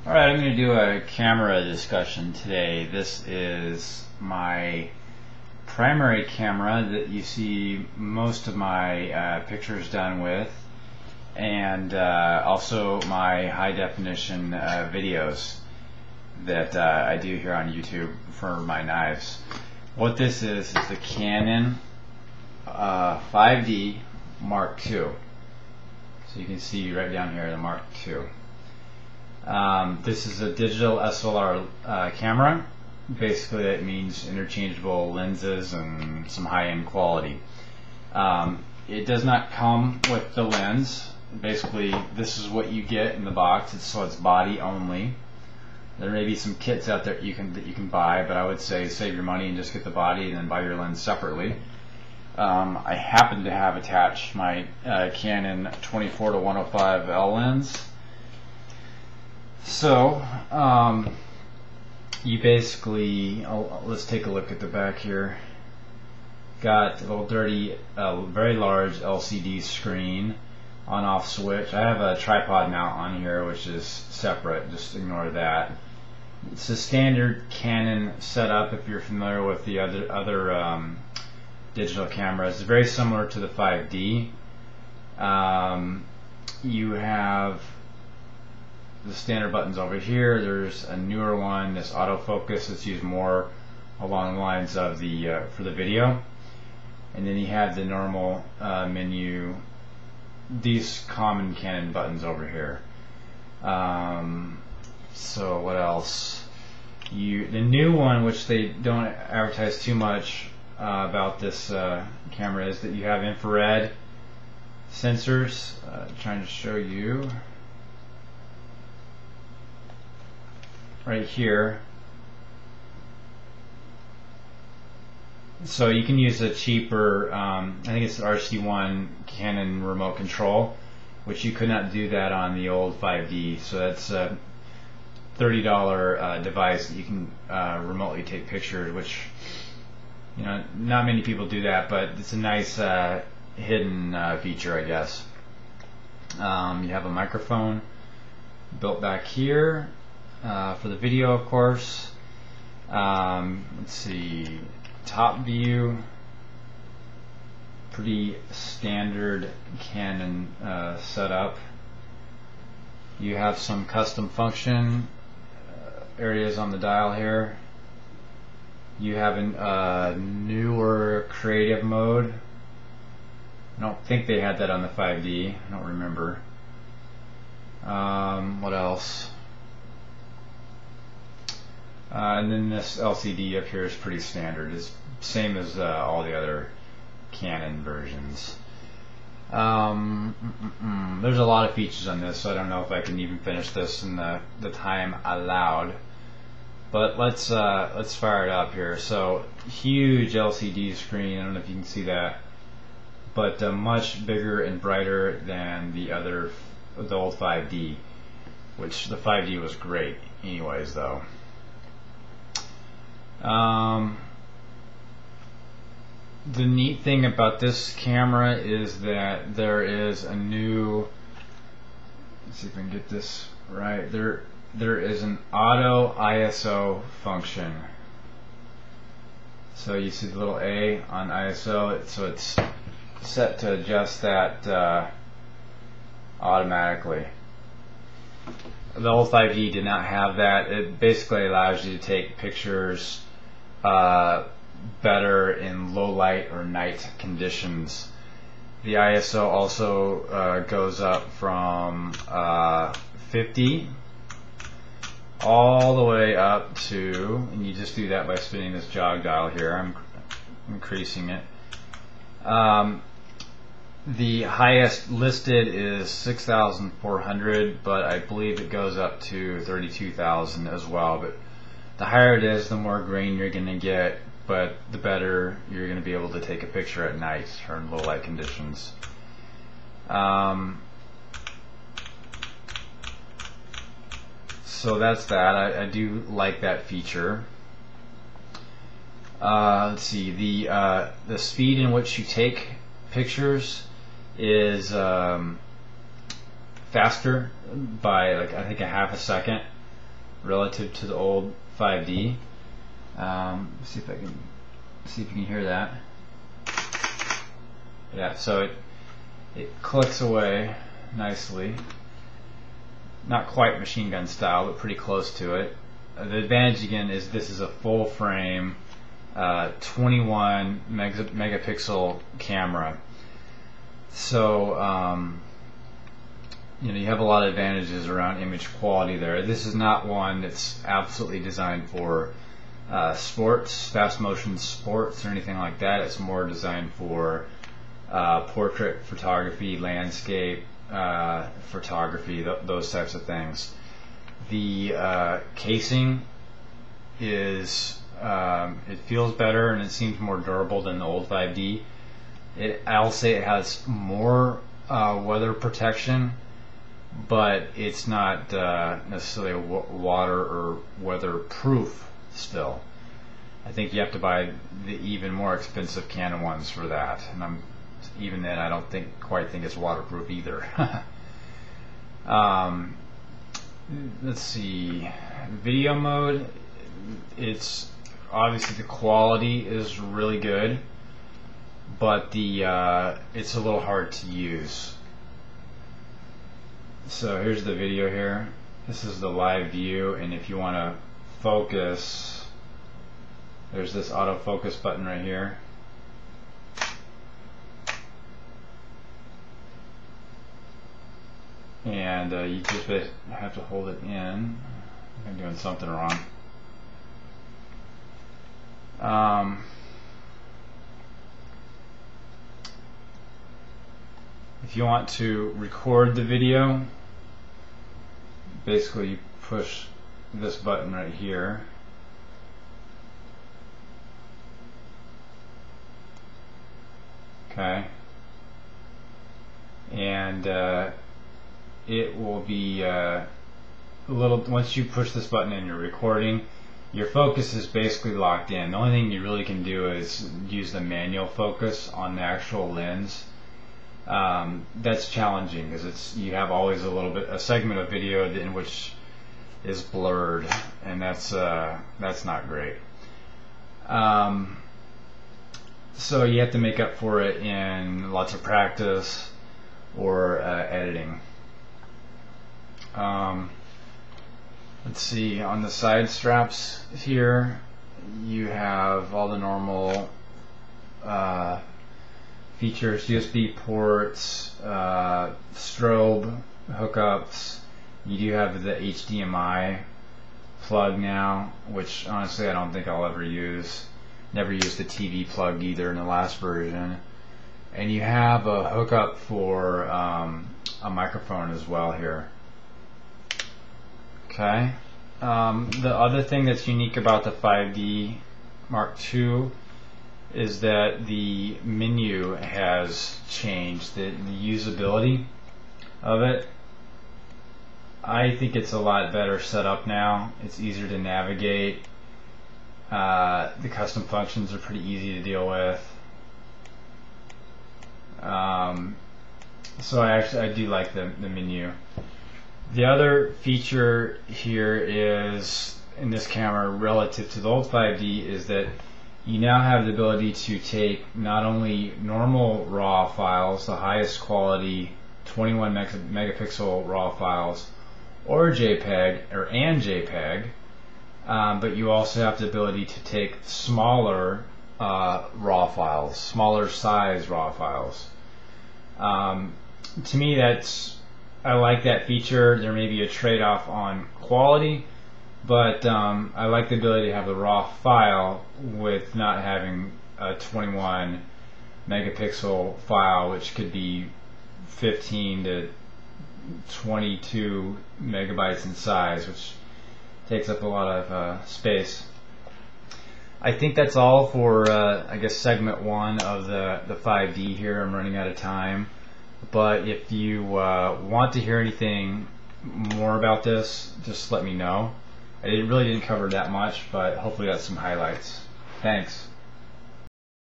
Alright, I'm going to do a camera discussion today. This is my primary camera that you see most of my pictures done with, and also my high definition videos that I do here on YouTube for my knives. What this is the Canon 5D Mark II. So you can see right down here the Mark II. This is a digital SLR camera. Basically that means interchangeable lenses and some high-end quality. It does not come with the lens. Basically this is what you get in the box. So it's body only. There may be some kits out there that you can buy, but I would say save your money and just get the body and then buy your lens separately. I happen to have attached my Canon 24-105L lens. So you basically, let's take a look at the back here. Got a little dirty, very large LCD screen, on-off switch. I have a tripod mount on here, which is separate. Just ignore that. It's a standard Canon setup. If you're familiar with the other digital cameras, it's very similar to the 5D. You have the standard buttons over here. There's a newer one, this autofocus, that's used more along the lines of the for the video, and then you have the normal menu, these common Canon buttons over here. So what else? The new one, which they don't advertise too much about this camera, is that you have infrared sensors. Trying to show you right here. So you can use a cheaper, I think it's the RC1 Canon remote control, which you could not do that on the old 5D. So that's a $30 device that you can remotely take pictures, which, you know, not many people do that, but it's a nice hidden feature, I guess. You have a microphone built back here. For the video, of course. Let's see, top view, pretty standard Canon setup. You have some custom function areas on the dial here. You have a newer creative mode. I don't think they had that on the 5D. I don't remember. What else? And then this LCD up here is pretty standard. It's same as all the other Canon versions. There's a lot of features on this, so I don't know if I can even finish this in the time allowed. But let's fire it up here. So huge LCD screen. I don't know if you can see that, but much bigger and brighter than the old 5D, which the 5D was great anyways though. The neat thing about this camera is that there is a new, let's see if I can get this right, there is an auto ISO function. So you see the little A on ISO, so it's set to adjust that automatically. The old 5D did not have that. It basically allows you to take pictures better in low light or night conditions. The ISO also goes up from 50 all the way up to, and you just do that by spinning this jog dial here. I'm increasing it. The highest listed is 6,400, but I believe it goes up to 32,000 as well. But the higher it is, the more grain you're going to get, but the better you're going to be able to take a picture at night or in low light conditions. So that's that. I do like that feature. Let's see, the speed in which you take pictures is faster by, like, I think a half a second. relative to the old 5D. See if you can hear that. Yeah, so it clicks away nicely. Not quite machine gun style, but pretty close to it. The advantage again is this is a full frame 21 megapixel camera. So you have a lot of advantages around image quality there. This is not one that's absolutely designed for sports, fast motion sports or anything like that. It's more designed for portrait photography, landscape photography, those types of things. The casing is it feels better and it seems more durable than the old 5D. I'll say it has more weather protection, but it's not necessarily water or weatherproof still. I think you have to buy the even more expensive Canon ones for that, and even then I don't quite think it's waterproof either. Let's see, video mode, it's obviously the quality is really good, but it's a little hard to use. So here's the video here. This is the live view, and if you want to focus, there's this autofocus button right here. And you just have to hold it in. I'm doing something wrong. If you want to record the video, basically you push this button right here. Okay. And it will be once you push this button and you're recording, your focus is basically locked in. The only thing you really can do is use the manual focus on the actual lens. That's challenging because you have always a segment of video in which is blurred, and that's not great. So you have to make up for it in lots of practice or editing. Let's see, on the side straps here you have all the normal features, USB ports, strobe hookups. You do have the HDMI plug now, which honestly I don't think I'll ever use. Never used the TV plug either in the last version. And you have a hookup for a microphone as well here. Okay. The other thing that's unique about the 5D Mark II is that the menu has changed, the usability of it. I think it's a lot better set up now. It's easier to navigate. The custom functions are pretty easy to deal with. So I do like the menu. The other feature here is in this camera relative to the old 5D is that you now have the ability to take not only normal RAW files, the highest quality 21 megapixel RAW files, or JPEG and JPEG, but you also have the ability to take smaller RAW files, smaller size RAW files. To me, I like that feature. There may be a trade-off on quality, but I like the ability to have the raw file with not having a 21 megapixel file, which could be 15 to 22 megabytes in size, which takes up a lot of space. I think that's all for I guess segment 1 of the 5D here. I'm running out of time, but if you want to hear anything more about this, just let me know. I really didn't cover that much, but hopefully that's some highlights. Thanks.